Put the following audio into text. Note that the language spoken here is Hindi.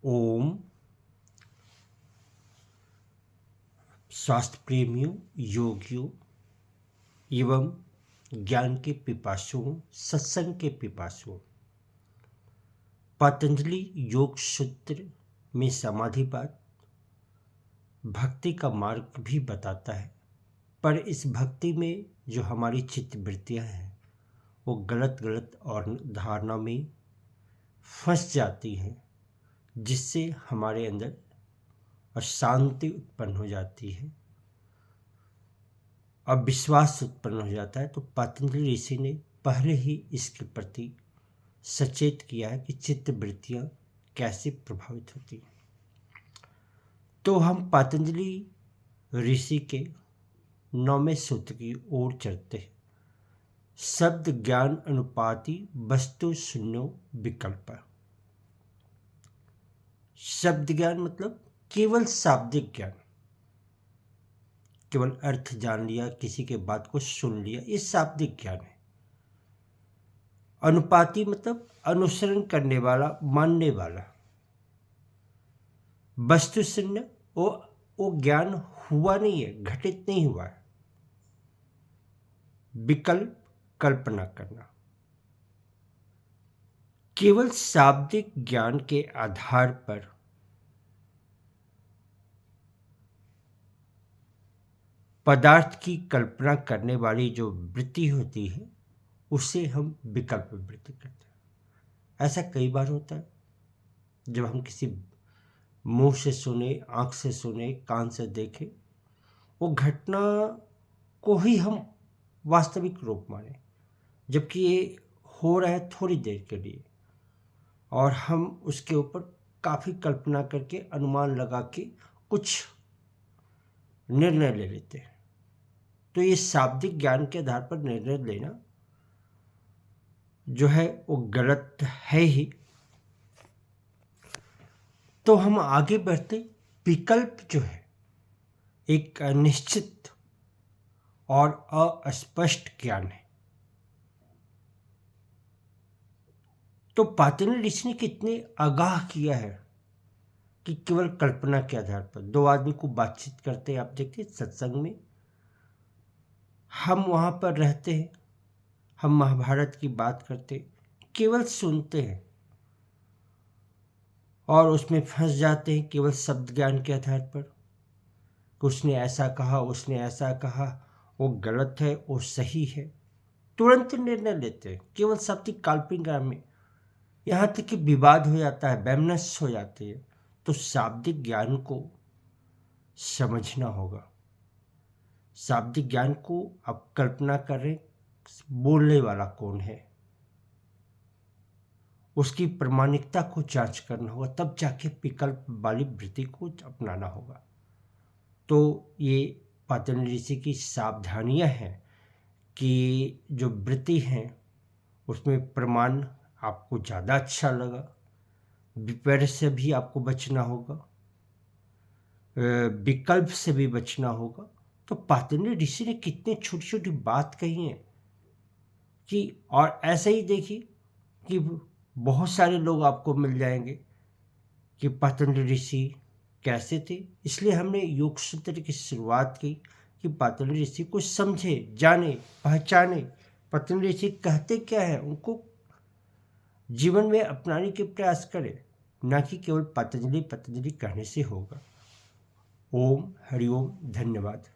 ओम। स्वास्थ्य प्रेमियों, योगियों एवं ज्ञान के पिपासुओं, सत्संग के पिपासुओं, पतंजलि योग सूत्र में समाधिपाद भक्ति का मार्ग भी बताता है। पर इस भक्ति में जो हमारी चित्त वृत्तियाँ हैं वो गलत और धारणा में फंस जाती हैं, जिससे हमारे अंदर अशांति उत्पन्न हो जाती है, अविश्वास उत्पन्न हो जाता है। तो पतंजलि ऋषि ने पहले ही इसके प्रति सचेत किया है कि चित्त वृत्तियाँ कैसे प्रभावित होती हैं। तो हम पतंजलि ऋषि के 9वें सूत्र की ओर चलते हैं। शब्द ज्ञान अनुपाति वस्तु शून्यो विकल्प। शब्द ज्ञान मतलब केवल शाब्दिक ज्ञान, केवल अर्थ जान लिया, किसी के बात को सुन लिया, ये शाब्दिक ज्ञान है। अनुपाति मतलब अनुसरण करने वाला, मानने वाला। वस्तु शून्य वो ज्ञान हुआ नहीं है, घटित नहीं हुआ है। विकल्प कल्पना करना। केवल शाब्दिक ज्ञान के आधार पर पदार्थ की कल्पना करने वाली जो वृत्ति होती है उसे हम विकल्प वृत्ति कहते हैं। ऐसा कई बार होता है जब हम किसी मुंह से सुने, आंख से सुने, कान से देखें, वो घटना को ही हम वास्तविक रूप माने, जबकि ये हो रहा है थोड़ी देर के लिए, और हम उसके ऊपर काफ़ी कल्पना करके, अनुमान लगा के कुछ निर्णय ले लेते हैं। तो ये शाब्दिक ज्ञान के आधार पर निर्णय लेना जो है वो गलत है ही। तो हम आगे बढ़ते, विकल्प जो है एक अनिश्चित और अस्पष्ट ज्ञान है। तो पतंजलि ऋषि ने कितने आगाह किया है कि केवल कल्पना के आधार पर दो आदमी को बातचीत करते हैं। आप देखिए सत्संग में हम वहाँ पर रहते हैं, हम महाभारत की बात करते, केवल सुनते हैं और उसमें फंस जाते हैं केवल शब्द ज्ञान के आधार पर कि उसने ऐसा कहा, उसने ऐसा कहा, वो गलत है, वो सही है, तुरंत निर्णय लेते हैं केवल शब्दिक काल्पनिक ज्ञान में। यहाँ तक कि विवाद हो जाता है, वैमनस्य हो जाती है। तो शाब्दिक ज्ञान को समझना होगा। शाब्दिक ज्ञान को आप कल्पना करें, बोलने वाला कौन है, उसकी प्रामाणिकता को जांच करना होगा, तब जाके विकल्प वाली वृत्ति को अपनाना होगा। तो ये पतंजलि ऋषि की सावधानियां हैं कि जो वृत्ति हैं उसमें प्रमाण आपको ज़्यादा अच्छा लगा, विपर्य से भी आपको बचना होगा, विकल्प से भी बचना होगा। तो पतंजलि ऋषि ने कितनी छोटी छोटी बात कही है कि, और ऐसे ही देखिए कि बहुत सारे लोग आपको मिल जाएंगे कि पतंजलि ऋषि कैसे थे। इसलिए हमने योग सूत्र की शुरुआत की कि पतंजलि ऋषि को समझे, जाने, पहचाने। पतंजलि ऋषि कहते क्या है उनको जीवन में अपनाने के प्रयास करें, ना कि केवल पतंजलि कहने से होगा। ओम हरिओम, धन्यवाद।